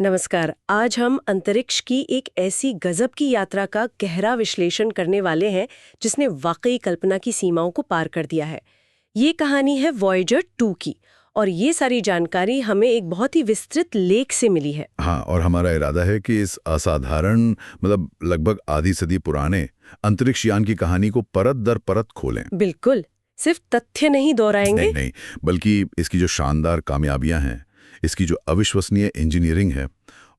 नमस्कार। आज हम अंतरिक्ष की एक ऐसी गजब की यात्रा का गहरा विश्लेषण करने वाले हैं जिसने वाकई कल्पना की सीमाओं को पार कर दिया है। ये कहानी है वॉयेजर 2 की और ये सारी जानकारी हमें एक बहुत ही विस्तृत लेख से मिली है। हाँ, और हमारा इरादा है कि इस असाधारण लगभग आधी सदी पुराने अंतरिक्ष यान की कहानी को परत दर परत खोलें। बिल्कुल, सिर्फ तथ्य नहीं दोहराएंगे। नहीं, बल्कि इसकी जो शानदार कामयाबियां हैं, इसकी जो अविश्वसनीय इंजीनियरिंग है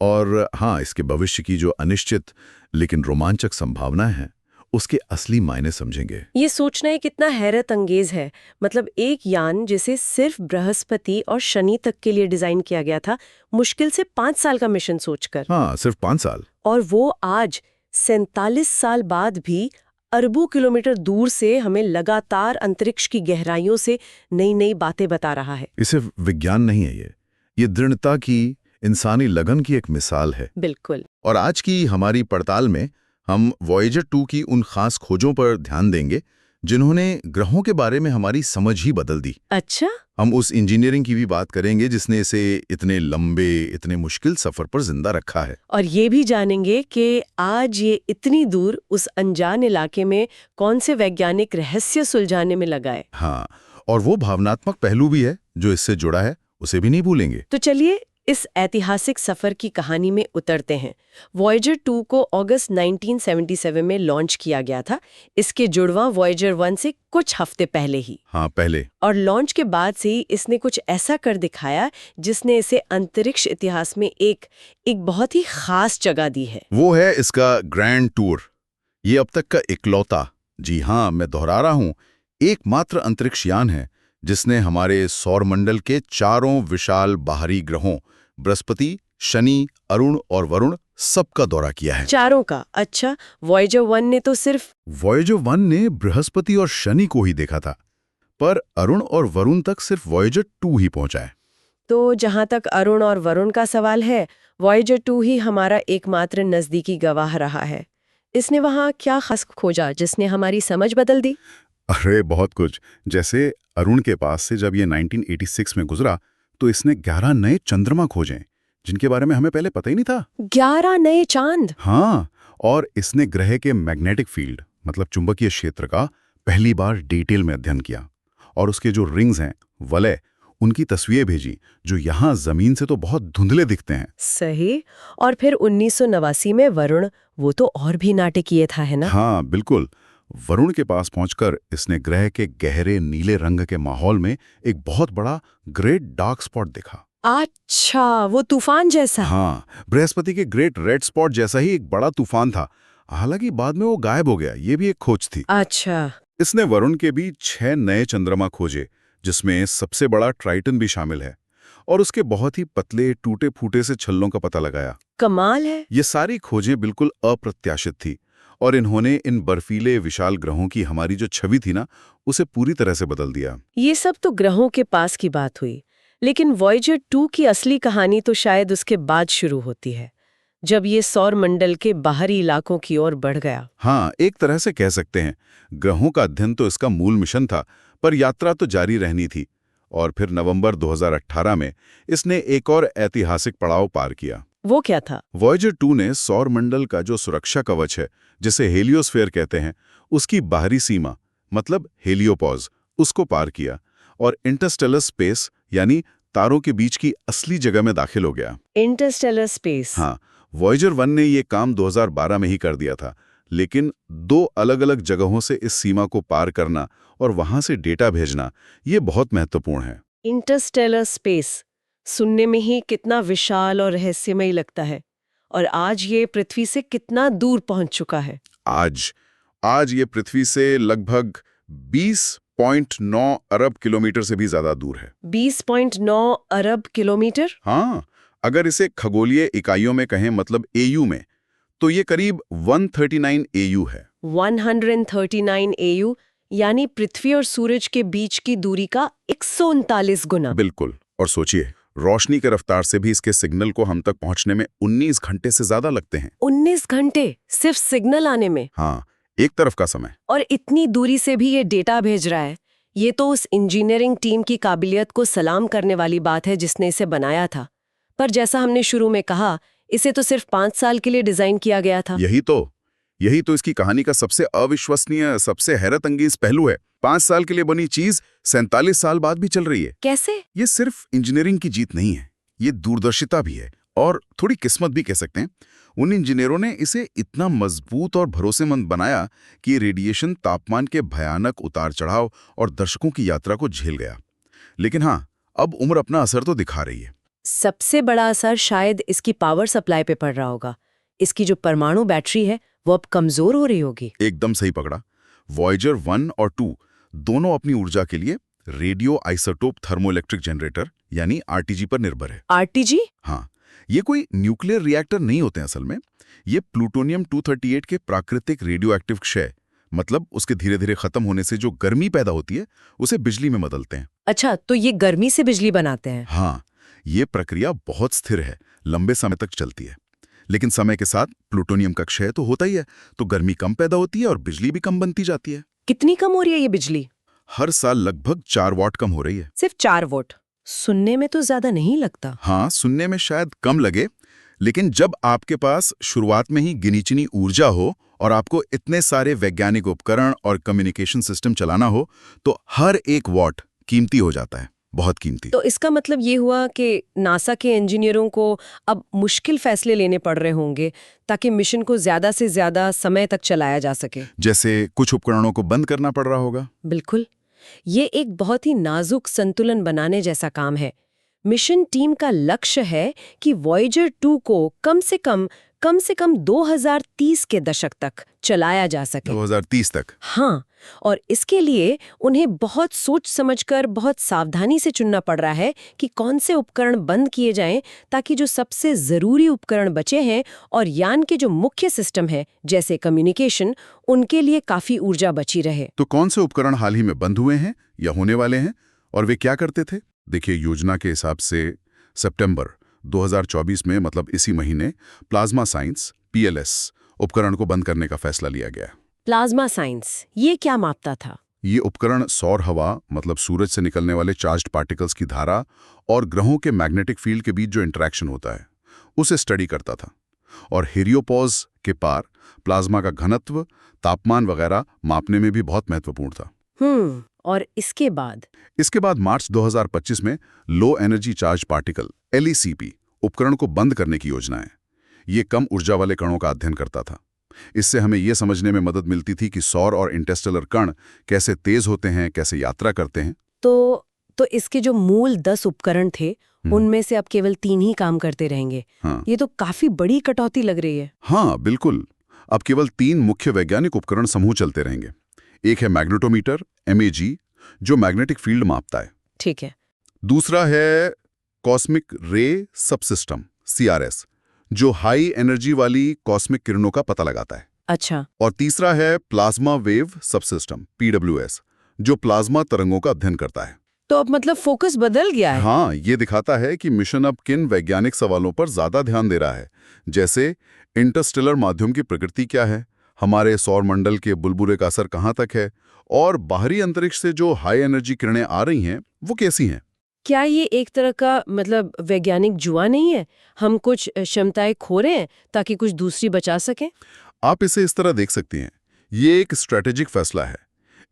और हाँ, इसके भविष्य की जो अनिश्चित लेकिन रोमांचक संभावनाएं हैं, उसके असली मायने समझेंगे। ये सोचना ही कितना हैरत अंगेज है। मतलब एक यान जिसे सिर्फ बृहस्पति और शनि तक के लिए डिजाइन किया गया था, मुश्किल से 5 साल का मिशन सोचकर। हाँ, सिर्फ 5 साल। और वो आज 47 साल बाद भी अरबों किलोमीटर दूर से हमें लगातार अंतरिक्ष की गहराइयों से नई नई बातें बता रहा है। इसे विज्ञान नहीं है, ये दृढ़ता की, इंसानी लगन की एक मिसाल है। बिल्कुल। और आज की हमारी पड़ताल में हम वॉयेजर 2 की उन खास खोजों पर ध्यान देंगे जिन्होंने ग्रहों के बारे में हमारी समझ ही बदल दी। अच्छा। हम उस इंजीनियरिंग की भी बात करेंगे जिसने इसे इतने लंबे, इतने मुश्किल सफर पर जिंदा रखा है। और ये भी जानेंगे कि आज ये इतनी दूर उस अनजान इलाके में कौन से वैज्ञानिक रहस्य सुलझाने में लगा है। हाँ, और वो भावनात्मक पहलू भी है जो इससे जुड़ा है, उसे भी नहीं भूलेंगे। तो चलिए इस ऐतिहासिक सफर की कहानी में उतरते हैं। वॉयेजर 2 को अगस्त 1977 में लॉन्च किया गया था, इसके जुड़वा वॉयेजर 1 से कुछ हफ्ते पहले ही। हाँ, पहले। और लॉन्च के बाद से ही इसने कुछ ऐसा कर दिखाया जिसने इसे अंतरिक्ष इतिहास में एक बहुत ही खास जगह दी है। वो है इसका ग्रैंड टूर। ये अब तक का इकलौता, जी हाँ, मैं दोहरा रहा हूं, एकमात्र अंतरिक्ष यान है जिसने हमारे सौरमंडल के चारों विशाल बाहरी ग्रहों बृहस्पति, शनि, अरुण और वरुण सबका दौरा किया है। चारों का? अच्छा, वॉयेजर 1 ने तो सिर्फ वॉयेजर 1 ने बृहस्पति और शनि को ही देखा था, पर अरुण और वरुण तक सिर्फ वॉयेजर 2 ही पहुंचा है। तो जहां तक अरुण और वरुण का सवाल है, वॉयेजर 2 ही हमारा एकमात्र नजदीकी गवाह रहा है। इसने वहां क्या खास खोजा जिसने हमारी समझ बदल दी? अरे बहुत कुछ। जैसे अरुण के पास से जब ये 1986 में गुजरा तो इसने 11 नए चंद्रमा खोजे जिनके बारे में हमें पहले पता ही नहीं था। 11 नए चांद? हाँ, और इसने ग्रह के मैग्नेटिक फील्ड चुंबकीय क्षेत्र का पहली बार डिटेल में अध्ययन किया और उसके जो रिंग्स हैं, वलय, उनकी तस्वीरें भेजी जो यहाँ जमीन से तो बहुत धुंधले दिखते हैं। सही। और फिर 1989 में वरुण, वो तो और भी नाटकीय था, है ना? हाँ, बिल्कुल। वरुण के पास पहुंचकर इसने ग्रह के गहरे नीले रंग के माहौल में एक बहुत बड़ा ग्रेट डार्क स्पॉट देखा। अच्छा, वो तूफान जैसा? हाँ, बृहस्पति के ग्रेट रेड स्पॉट जैसा ही एक बड़ा तूफान था। हालांकि बाद में वो गायब हो गया, ये भी एक खोज थी। अच्छा। इसने वरुण के भी 6 नए चंद्रमा खोजे जिसमें सबसे बड़ा ट्राइटन भी शामिल है और उसके बहुत ही पतले टूटे फूटे से छल्लों का पता लगाया। कमाल है। ये सारी खोजें बिल्कुल अप्रत्याशित थी और इन्होंने इन बर्फीले विशाल ग्रहों की हमारी जो छवि थी ना, उसे पूरी तरह से बदल दिया। ये सब तो ग्रहों के पास की बात हुई, लेकिन वॉयेजर 2 की असली कहानी तो शायद उसके बाद शुरू होती है, जब ये सौर मंडल के बाहरी इलाकों की ओर बढ़ गया। हाँ, एक तरह से कह सकते हैं। ग्रहों का अध्ययन तो इसका मूल मिशन था, पर यात्रा तो जारी रहनी थी। और फिर नवंबर 2018 में इसने एक और ऐतिहासिक पड़ाव पार किया। वो क्या था? वॉयेजर 2 ने सौर मंडल का जो सुरक्षा कवच है, जिसे हेलियोस्फीयर कहते हैं, उसकी बाहरी सीमा हेलियोपॉज, उसको पार किया और इंटरस्टेलर स्पेस यानी तारों के बीच की असली जगह में दाखिल हो गया। Interstellar space? हाँ, वॉयेजर 1 ने ये काम 2012 में ही कर दिया था, लेकिन 2 अलग-अलग जगहों से इस सीमा को पार करना और वहां से डेटा भेजना, ये बहुत महत्वपूर्ण है। इंटरस्टेलर स्पेस सुनने में ही कितना विशाल और रहस्यमय लगता है। और आज ये पृथ्वी से कितना दूर पहुंच चुका है? आज ये पृथ्वी से लगभग 20.9 अरब किलोमीटर से भी ज्यादा दूर है। 20.9 अरब किलोमीटर? हाँ, अगर इसे खगोलीय इकाइयों में कहें, एयू में, तो ये करीब 139 एयू है। 139 एयू, यानी पृथ्वी और सूरज के बीच की दूरी का 139 गुना। बिल्कुल। और सोचिए, रोशनी के रफ्तार से भी इसके सिग्नल को हम तक पहुंचने में 19 घंटे से ज्यादा लगते हैं। 19 घंटे सिर्फ सिग्नल आने में? हाँ, एक तरफ का समय। और इतनी दूरी से भी ये डेटा भेज रहा है। ये तो उस इंजीनियरिंग टीम की काबिलियत को सलाम करने वाली बात है जिसने इसे बनाया था। पर जैसा हमने शुरू में कहा, इसे तो सिर्फ 5 साल के लिए डिजाइन किया गया था। यही तो इसकी कहानी का सबसे अविश्वसनीय, सबसे हैरत अंगेज पहलू है। 5 साल के लिए बनी चीज 47 साल बाद भी चल रही है। कैसे? ये सिर्फ इंजीनियरिंग की जीत नहीं है, ये दूरदर्शिता भी है और थोड़ी किस्मत भी कह सकते हैं। उन इंजीनियरों ने इसे इतना मजबूत और भरोसेमंद बनाया कि रेडिएशन तापमान के भयानक उतार चढ़ाव और दशकों की यात्रा को झेल गया। लेकिन हाँ, अब उम्र अपना असर तो दिखा रही है। सबसे बड़ा असर शायद इसकी पावर सप्लाई पे पड़ रहा होगा। इसकी जो परमाणु बैटरी है वो अब कमजोर हो रही होगी। एकदम सही पकड़ा। वॉयेजर 1 और 2 दोनों अपनी ऊर्जा के लिए रेडियो आइसोटोप थर्मोइलेक्ट्रिक जनरेटर यानी आरटीजी पर निर्भर है। आरटीजी? हाँ, ये कोई न्यूक्लियर रिएक्टर नहीं होते हैं असल में। ये प्लूटोनियम 238 के प्राकृतिक रेडियो एक्टिव क्षय, मतलब उसके धीरे धीरे खत्म होने से जो गर्मी पैदा होती है उसे बिजली में बदलते हैं। अच्छा, तो ये गर्मी से बिजली बनाते हैं? हाँ, ये प्रक्रिया बहुत स्थिर है, लंबे समय तक चलती है। लेकिन समय के साथ प्लूटोनियम का क्षय तो होता ही है, तो गर्मी कम पैदा होती है और बिजली भी कम बनती जाती है। कितनी कम हो रही है ये बिजली? हर साल लगभग 4 वाट कम हो रही है। सिर्फ 4 वोट? सुनने में तो ज्यादा नहीं लगता। हाँ, सुनने में शायद कम लगे, लेकिन जब आपके पास शुरुआत में ही गिनी-चुनी ऊर्जा हो और आपको इतने सारे वैज्ञानिक उपकरण और कम्युनिकेशन सिस्टम चलाना हो, तो हर एक वॉट कीमती हो जाता है, बहुत कीमती। तो इसका मतलब ये हुआ कि नासा के इंजीनियरों को अब मुश्किल फैसले लेने पड़ रहे होंगे ताकि मिशन को ज्यादा से ज्यादा समय तक चलाया जा सके। जैसे कुछ उपकरणों को बंद करना पड़ रहा होगा। बिल्कुल। ये एक बहुत ही नाजुक संतुलन बनाने जैसा काम है। मिशन टीम का लक्ष्य है कि वॉयेजर 2 को कम से कम 2030 के दशक तक चलाया जा सके। 2030 तक? हाँ, और इसके लिए उन्हें बहुत सोच समझकर, बहुत सावधानी से चुनना पड़ रहा है कि कौन से उपकरण बंद किए जाएं ताकि जो सबसे जरूरी उपकरण बचे हैं और यान के जो मुख्य सिस्टम है जैसे कम्युनिकेशन, उनके लिए काफी ऊर्जा बची रहे। तो कौन से उपकरण हाल ही में बंद हुए हैं या होने वाले हैं और वे क्या करते थे? देखिए, योजना के हिसाब से सितंबर 2024 में, मतलब इसी महीने, प्लाज्मा साइंस PLS उपकरण को बंद करने का फैसला लिया गया। प्लाज्मा साइंस, ये क्या मापता था? ये उपकरण सौर हवा, मतलब सूरज से निकलने वाले चार्ज्ड पार्टिकल्स की धारा और ग्रहों के मैग्नेटिक फील्ड के बीच जो इंटरेक्शन होता है उसे स्टडी करता था। और हेलियोपॉज के पार प्लाज्मा का घनत्व, तापमान वगैरह मापने में भी बहुत महत्वपूर्ण था। और इसके बाद मार्च 2025 में low energy charge particle LECP उपकरण को बंद करने की योजना है। ये कम ऊर्जा वाले कणों का अध्ययन करता था। इससे हमें यह समझने में मदद मिलती थी कि सौर और इंटरस्टेलर कण कैसे तेज होते हैं, कैसे यात्रा करते हैं। तो इसके जो मूल 10 उपकरण थे उनमें से अब केवल 3 ही काम करते रहेंगे। हाँ। ये तो काफी बड़ी कटौती लग रही है। हाँ, बिल्कुल। अब केवल 3 मुख्य वैज्ञानिक उपकरण समूह चलते रहेंगे। एक है मैग्नेटोमीटर MAG, जो मैग्नेटिक फील्ड मापता है। ठीक है। दूसरा है कॉस्मिक रे सबसिस्टम CRS, जो हाई एनर्जी वाली कॉस्मिक किरणों का पता लगाता है। अच्छा। और तीसरा है प्लाज्मा वेव सबसिस्टम PWS, जो प्लाज्मा तरंगों का अध्ययन करता है। तो अब मतलब फोकस बदल गया है। हाँ, ये दिखाता है कि मिशन अब किन वैज्ञानिक सवालों पर ज्यादा ध्यान दे रहा है, जैसे इंटरस्टेलर माध्यम की प्रकृति क्या है, हमारे सौर मंडल के बुलबुले का असर कहाँ तक है, और बाहरी अंतरिक्ष से जो हाई एनर्जी किरणें आ रही हैं वो कैसी हैं। क्या ये एक तरह का मतलब वैज्ञानिक जुआ नहीं है? हम कुछ क्षमताएं खो रहे हैं ताकि कुछ दूसरी बचा सकें? आप इसे इस तरह देख सकती हैं। ये एक स्ट्रैटेजिक फैसला है।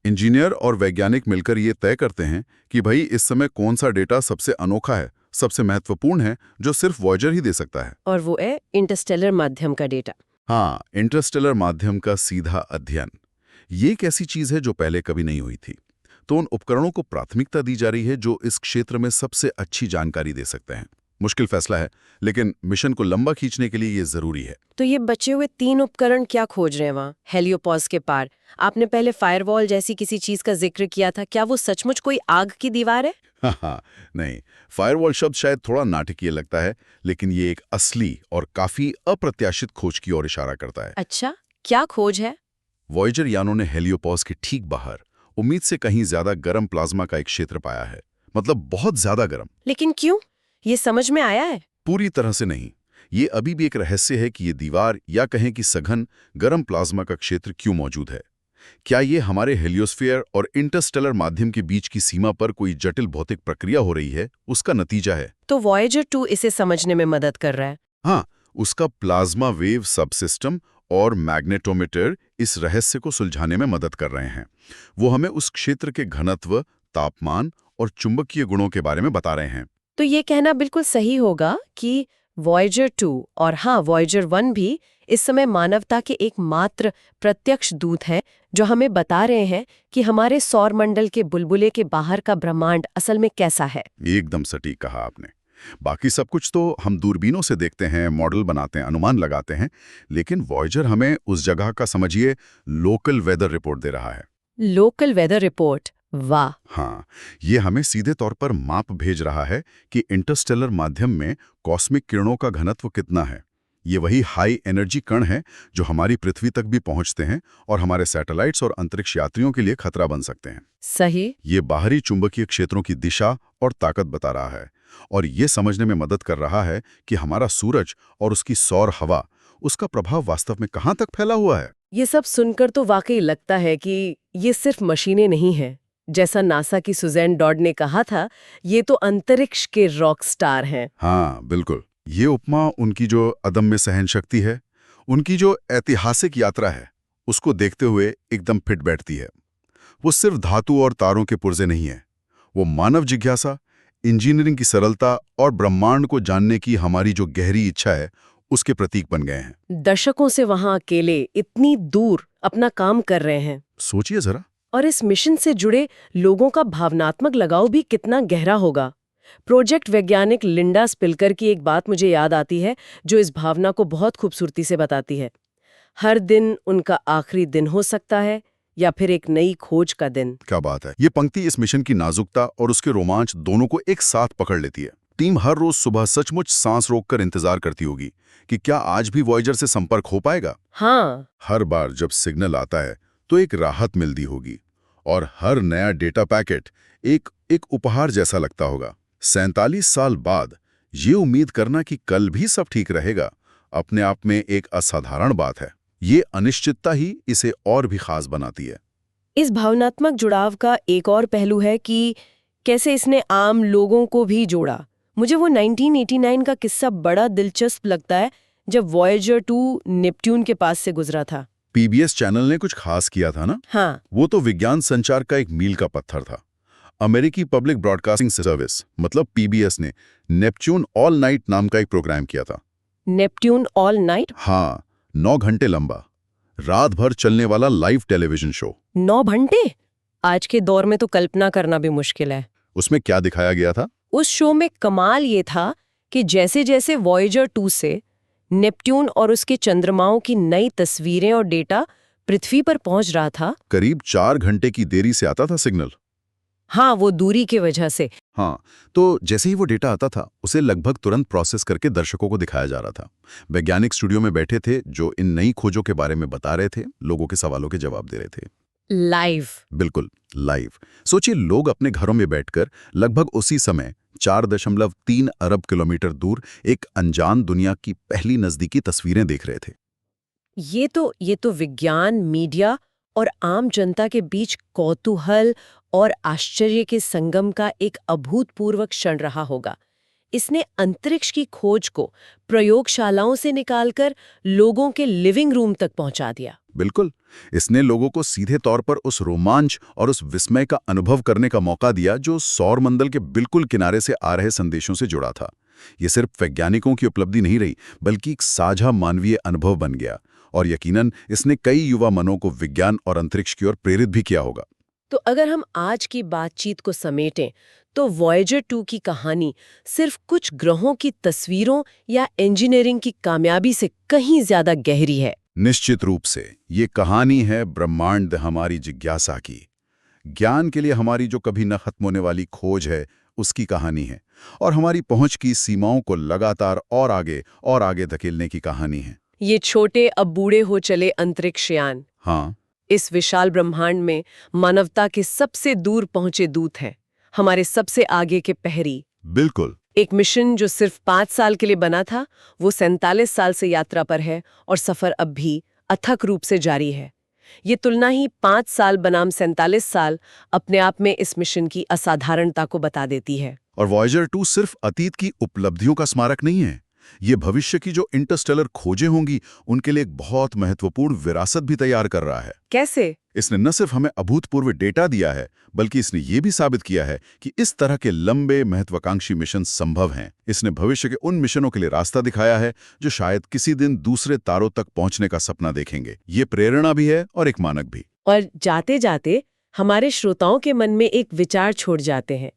इंजीनियर और वैज्ञानिक मिलकर ये तय करते हैं कि भाई इस समय कौन सा डेटा सबसे अनोखा है, सबसे महत्वपूर्ण है, जो सिर्फ वॉयेजर ही दे सकता है। और वो है इंटरस्टेलर माध्यम का डेटा। हाँ, इंटरस्टेलर माध्यम का सीधा अध्ययन। ये एक ऐसी चीज है जो पहले कभी नहीं हुई थी। तो उन उपकरणों को प्राथमिकता दी जा रही है जो इस क्षेत्र में सबसे अच्छी जानकारी दे सकते हैं। मुश्किल फैसला है, लेकिन मिशन को लंबा खींचने के लिए ये जरूरी है। तो ये बचे हुए 3 उपकरण क्या खोज रहे हैं वहाँ हेलियोपॉज के पार? आपने पहले फायरवॉल जैसी किसी चीज का जिक्र किया था, क्या वो सचमुच कोई आग की दीवार है? हाँ, नहीं, फायरवॉल शब्द शायद थोड़ा नाटकीय लगता है, लेकिन ये एक असली और काफी अप्रत्याशित खोज की ओर इशारा करता है। अच्छा, क्या खोज है? वॉयेजर यानों ने हेलियोपॉज के ठीक बाहर उम्मीद से कहीं ज्यादा गर्म प्लाज्मा का एक क्षेत्र पाया है, मतलब बहुत ज्यादा गर्म। लेकिन क्यों? ये समझ में आया है? पूरी तरह से नहीं। ये अभी भी एक रहस्य है कि ये दीवार, या कहें कि सघन गर्म प्लाज्मा का क्षेत्र क्यों मौजूद है। क्या ये हमारे हेलियोस्फीयर और इंटरस्टेलर माध्यम के बीच की सीमा पर कोई जटिल भौतिक प्रक्रिया हो रही है, उसका नतीजा है? तो वॉयेजर 2 इसे समझने में मदद कर रहा है। हाँ, उसका प्लाज्मा वेव सबसिस्टम और मैग्नेटोमीटर इस रहस्य को सुलझाने में मदद कर रहे हैं। वो हमें उस क्षेत्र के घनत्व, तापमान और चुंबकीय गुणों के बारे में बता रहे हैं। तो ये कहना बिल्कुल सही होगा कि वॉयेजर 2 और हाँ वॉयेजर 1 भी इस समय मानवता के एकमात्र प्रत्यक्ष दूत हैं जो हमें बता रहे हैं कि हमारे सौर मंडल के बुलबुले के बाहर का ब्रह्मांड असल में कैसा है। एकदम सटीक कहा आपने। बाकी सब कुछ तो हम दूरबीनों से देखते हैं, मॉडल बनाते हैं, अनुमान लगाते हैं, लेकिन वॉयेजर हमें उस जगह का समझिए लोकल वेदर रिपोर्ट दे रहा है। लोकल वेदर रिपोर्ट, वाह। हाँ, ये हमें सीधे तौर पर माप भेज रहा है कि इंटरस्टेलर माध्यम में कॉस्मिक किरणों का घनत्व कितना है। ये वही हाई एनर्जी कण हैं जो हमारी पृथ्वी तक भी पहुंचते हैं और हमारे सैटेलाइट्स और अंतरिक्ष यात्रियों के लिए खतरा बन सकते हैं। सही। ये बाहरी चुंबकीय क्षेत्रों की दिशा और ताकत बता रहा है और ये समझने में मदद कर रहा है कि हमारा सूरज और उसकी सौर हवा, उसका प्रभाव वास्तव में कहाँ तक फैला हुआ है। ये सब सुनकर तो वाकई लगता है कि ये सिर्फ मशीनें नहीं हैं। जैसा नासा की सुजैन डॉड ने कहा था, ये तो अंतरिक्ष के रॉक स्टार हैं। हाँ, बिल्कुल। ये उपमा उनकी जो अदम्य सहनशक्ति है, उनकी जो ऐतिहासिक यात्रा है, उसको देखते हुए एकदम फिट बैठती है। वो सिर्फ धातु और तारों के पुर्जे नहीं है, वो मानव जिज्ञासा, इंजीनियरिंग की सरलता और ब्रह्मांड को जानने की हमारी जो गहरी इच्छा है, उसके प्रतीक बन गए हैं। दशकों से वहां अकेले इतनी दूर अपना काम कर रहे हैं। सोचिए जरा। और इस मिशन से जुड़े लोगों का भावनात्मक लगाव भी कितना गहरा होगा। प्रोजेक्ट वैज्ञानिक लिंडा स्पिल्कर की एक बात मुझे याद आती है जो इस भावना को बहुत खूबसूरती से बताती है। हर दिन उनका आखिरी दिन हो सकता है या फिर एक नई खोज का दिन। क्या बात है। ये पंक्ति इस मिशन की नाजुकता और उसके रोमांच दोनों को एक साथ पकड़ लेती है। टीम हर रोज सुबह सचमुच सांस रोककर इंतजार करती होगी कि क्या आज भी वॉयेजर से संपर्क हो पाएगा। हाँ। हर बार जब सिग्नल आता है तो एक राहत मिलती होगी और हर नया डेटा पैकेट एक उपहार जैसा लगता होगा। 47 साल बाद ये उम्मीद करना कि कल भी सब ठीक रहेगा, अपने आप में एक असाधारण बात है। ये अनिश्चितता ही इसे और भी खास बनाती है। इस भावनात्मक जुड़ाव का एक और पहलू है कि कैसे इसने आम लोगों को भी जोड़ा। मुझे वो 1989 का किस्सा बड़ा दिलचस्प लगता है जब वॉयेजर 2 नेपट्यून के पास से गुजरा था। पीबीएस चैनल ने कुछ खास किया था ना? हाँ। वो तो विज्ञान संचार का एक मील का पत्थर था। अमेरिकी पब्लिक ब्रॉडकास्टिंग सर्विस मतलब पीबीएस ने नेपच्यून ऑल नाइट नाम का एक प्रोग्राम किया था। Neptune all night? हाँ, 9 घंटे लंबा, रात भर चलने वाला लाइव टेलीविजन शो। 9 घंटे? आज के दौर में तो कल्पना करना भी मुश्किल है। उसमें क्या दिखाया गया था? उस शो में कमाल ये था कि जैसे जैसे वॉयेजर 2 से नेपट्यून और उसके चंद्रमाओं की नई तस्वीरें और डेटा पृथ्वी पर पहुंच रहा था, करीब 4 घंटे की देरी से आता था सिग्नल। हाँ, वो दूरी की वजह से। हाँ, तो जैसे ही वो डेटा आता था उसे लगभग तुरंत प्रोसेस करके दर्शकों को दिखाया जा रहा था। वैज्ञानिक स्टूडियो में बैठे थे जो इन नई खोजों के बारे में बता रहे थे, लोगों के सवालों के जवाब दे रहे थे। लाइव। बिल्कुल लाइव। सोचिए, लोग अपने घरों में बैठकर लगभग उसी समय 4.3 अरब किलोमीटर दूर एक अनजान दुनिया की पहली नजदीकी तस्वीरें देख रहे थे। ये तो विज्ञान, मीडिया और आम जनता के बीच कौतूहल और आश्चर्य के संगम का एक अभूतपूर्व क्षण रहा होगा। इसने अंतरिक्ष की खोज को प्रयोगशालाओं से निकालकर लोगों के लिविंग रूम तक पहुंचा दिया। बिल्कुल, इसने लोगों को सीधे तौर पर उस रोमांच और उस विस्मय का अनुभव करने का मौका दिया जो सौर मंडल के बिल्कुल किनारे से आ रहे संदेशों से जुड़ा था। ये सिर्फ वैज्ञानिकों की उपलब्धि नहीं रही, बल्कि एक साझा मानवीय अनुभव बन गया और यकीनन इसने कई युवा मनों को विज्ञान और अंतरिक्ष की ओर प्रेरित भी किया होगा। तो अगर हम आज की बातचीत को समेटें तो वॉयेजर 2 की कहानी सिर्फ कुछ ग्रहों की तस्वीरों या इंजीनियरिंग की कामयाबी से कहीं ज्यादा गहरी है। निश्चित रूप से ये कहानी है ब्रह्मांड हमारी जिज्ञासा की, ज्ञान के लिए हमारी जो कभी न खत्म होने वाली खोज है उसकी कहानी है, और हमारी पहुंच की सीमाओं को लगातार और आगे धकेलने की कहानी है। ये छोटे अब बूढ़े हो चले अंतरिक्ष यान हाँ, इस विशाल ब्रह्मांड में मानवता के सबसे दूर पहुंचे दूत हैं, हमारे सबसे आगे के प्रहरी। बिल्कुल। एक मिशन जो सिर्फ 5 साल के लिए बना था, वो 47 साल से यात्रा पर है और सफर अब भी अथक रूप से जारी है। ये तुलना ही 5 साल बनाम 47 साल अपने आप में इस मिशन की असाधारणता को बता देती है। और वॉयेजर 2 सिर्फ अतीत की उपलब्धियों का स्मारक नहीं है, ये भविष्य की जो इंटरस्टेलर खोजें होंगी उनके लिए एक बहुत महत्वपूर्ण विरासत भी तैयार कर रहा है। कैसे? इसने न सिर्फ हमें अभूतपूर्व डेटा दिया है, बल्कि इसने ये भी साबित किया है कि इस तरह के लंबे महत्वाकांक्षी मिशन संभव हैं। इसने भविष्य के उन मिशनों के लिए रास्ता दिखाया है जो शायद किसी दिन दूसरे तारों तक पहुंचने का सपना देखेंगे। ये प्रेरणा भी है और एक मानक भी। और जाते जाते हमारे श्रोताओं के मन में एक विचार छोड़ जाते हैं।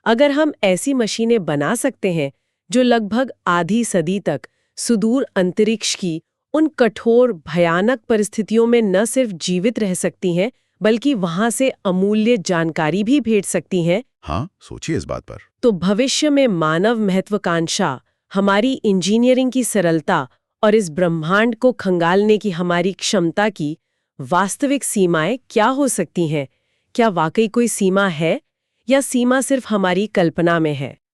अगर हम ऐसी मशीनें बना सकते हैं जो लगभग आधी सदी तक सुदूर अंतरिक्ष की उन कठोर भयानक परिस्थितियों में न सिर्फ जीवित रह सकती हैं, बल्कि वहां से अमूल्य जानकारी भी भेज सकती हैं। हाँ, सोचिए इस बात पर। तो भविष्य में मानव महत्वाकांक्षा, हमारी इंजीनियरिंग की सरलता और इस ब्रह्मांड को खंगालने की हमारी क्षमता की वास्तविक सीमाएं क्या हो सकती हैं? क्या वाकई कोई सीमा है या सीमा सिर्फ हमारी कल्पना में है?